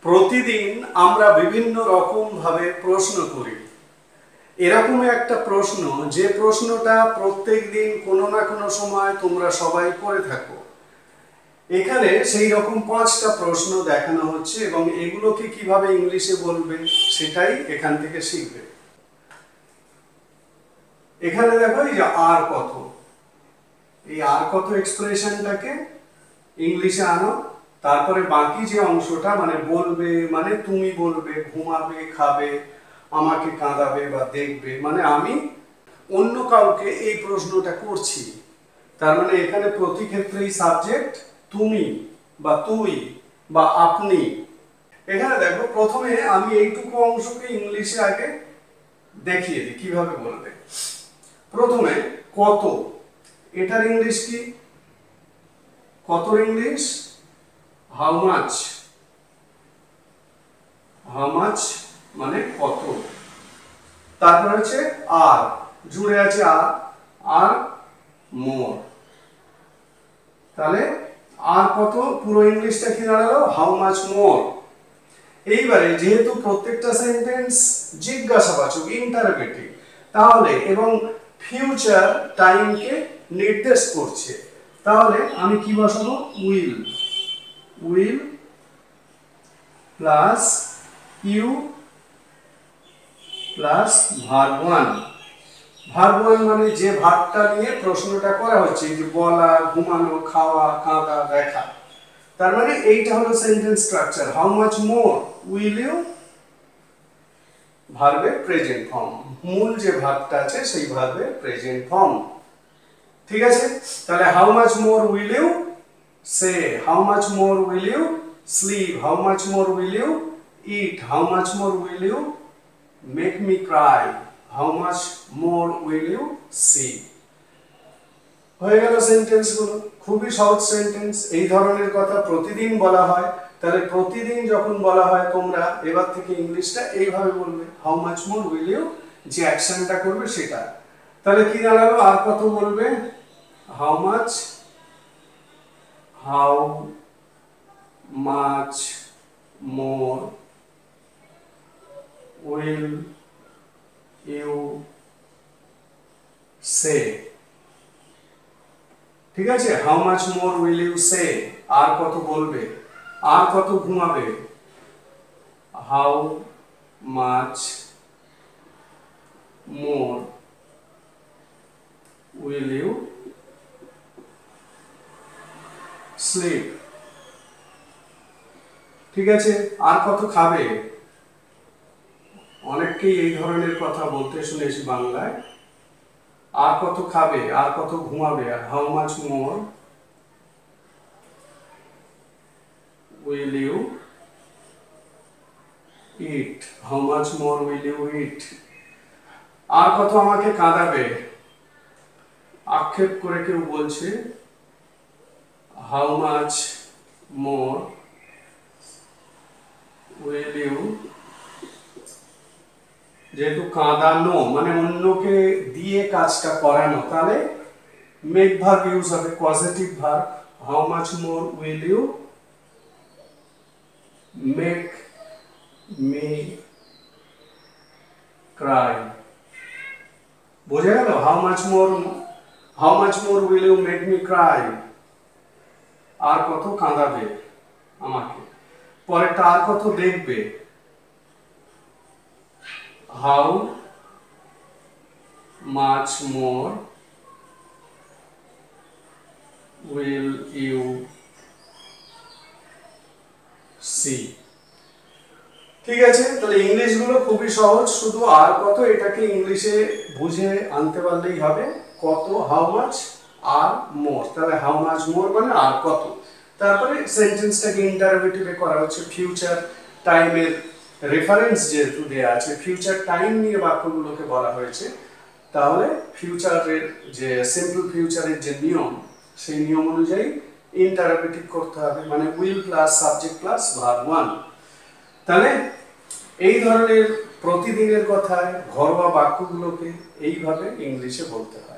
প্রতিদিন আমরা বিভিন্ন রকম ভাবে প্রশ্ন করি। এরকম একটা প্রশ্ন যে প্রশ্নটা প্রত্যেকদিন কোনো না কোনো সময় তোমরা সবাই করে থাকো। এখানে সেই রকম 5টা প্রশ্ন দেখানো হচ্ছে এবং এগুলোকে কিভাবে ইংলিশে বলবে সেটাই এখান থেকে শিখবে। এখানে দেখো এই যে আর কত, এই আর কত এক্সপ্রেশনটাকে ইংলিশে আনো, তারপরে বাকি যে অংশটা মানে বলবে, মানে তুমি বলবে, ঘুমাবে, খাবে, আমাকে কাঁদাবে বা দেখবে, মানে আমি অন্য কাউকে এই প্রশ্নটা করছি। তার মানে এখানে প্রতি ক্ষেত্রেই সাবজেক্ট তুমি বা তুই বা আপনি। এখানে দেখো প্রথমে আমি এইটুকু অংশকে ইংলিশে আগে দেখিয়ে দিই কিভাবে বলবে। প্রথমে কত, এটার ইংলিশ কি? কতর English how much. How much মানে কত। তারপর হচ্ছে আর, জুড়ে আছে আর মোর। তাহলে আর কত পুরো ইংলিশটা কি দাঁড়ালো? হাউ মাচ মোর। এইবারে যেহেতু প্রত্যেকটা সেন্টেন্স জিজ্ঞাসাবাচক, ইন্টারোগেটিভ, তাহলে এবং ফিউচার টাইমকে নির্দেশ করছে, তাহলে আমি কি বসাবো? Will. Will plus you plus verb one. Verb one মানে যে ভার্বটা নিয়ে প্রশ্নটা করা হচ্ছে, যে বলা, ঘুমানো, খাওয়া, কাঁদা, দেখা। তার মানে এইটা হলো sentence structure. How much more will you, ভার্বের প্রেজেন্ট ফর্ম, মূল যে ভার্বটা আছে সেই ভার্বের প্রেজেন্ট ফর্ম। ঠিক আছে? তাহলে how much more will you say, how much more will you sleep, how much more will you eat, how much more will you make me cry, how much more will you see. হয়ে গেল সেন্টেন্সগুলো। খুবই সহজ sentence. এই ধরনের কথা প্রতিদিন বলা হয়। তাহলে প্রতিদিন যখন বলা হয় তোমরা এবার থেকে ইংলিশটা এইভাবে বলবে, how much more will you, যে অ্যাকশনটা করবে সেটা। তাহলে কি দাঁড়ালো? আর কত বলবে? How much more will you say. ঠিক আছে? How much more will you say, আর কত বলবে, আর কত ঘুমাবে, how much more will you sleep. ঠিক আছে? আর কত খাবে? অনেককেই এই ধরনের কথা বলতে শুনেছি বাংলায়। আর কত খাবে, আর কত ঘুমাবে, how much more will you eat, how much more will you eat. আর কত আমাকে কাঁদাবে, আক্ষেপ করে কেউ বলছে, how much more will you, যেহেতু কাঁদানো মানে অন্যকে দিয়ে কাজটা করানো, তাহলে মেক ভার্ব ইউজ হবে, positive verb. How much more will you make me cry. বোঝা গেল? How much more will you make me cry, আর কত কাঁদাবে আমাকে। পরেরটা আর কত দেখবে, how much more will you see. ঠিক আছে? তাহলে ইংলিশ গুলো খুবই সহজ, শুধু আর কত এটাকে ইংলিশে বুঝে আনতে পারলেই হবে। কত, হাউ মাচ, আর মোর। তাহলে হাউ মাচ মোর মানে আর কত। তারপরে সেন্টেন্সটাকে ইন্টারোগেটিভে করা হচ্ছে, ফিউচার টাইমের রেফারেন্স যেহেতু দেয়া আছে, ফিউচার টাইম নিয়ে বাক্যগুলোকে বলা হয়েছে, তাহলে ফিউচারের যে সিম্পল ফিউচারের যে নিয়ম, সেই নিয়ম অনুযায়ী ইন্টারোগেটিভ করতে হবে, মানে will plus subject plus verb one. তাহলে এই ধরনের প্রতিদিনের কথায় ঘরোয়া বাক্যগুলোকে এইভাবে ইংলিশে বলতে হয়।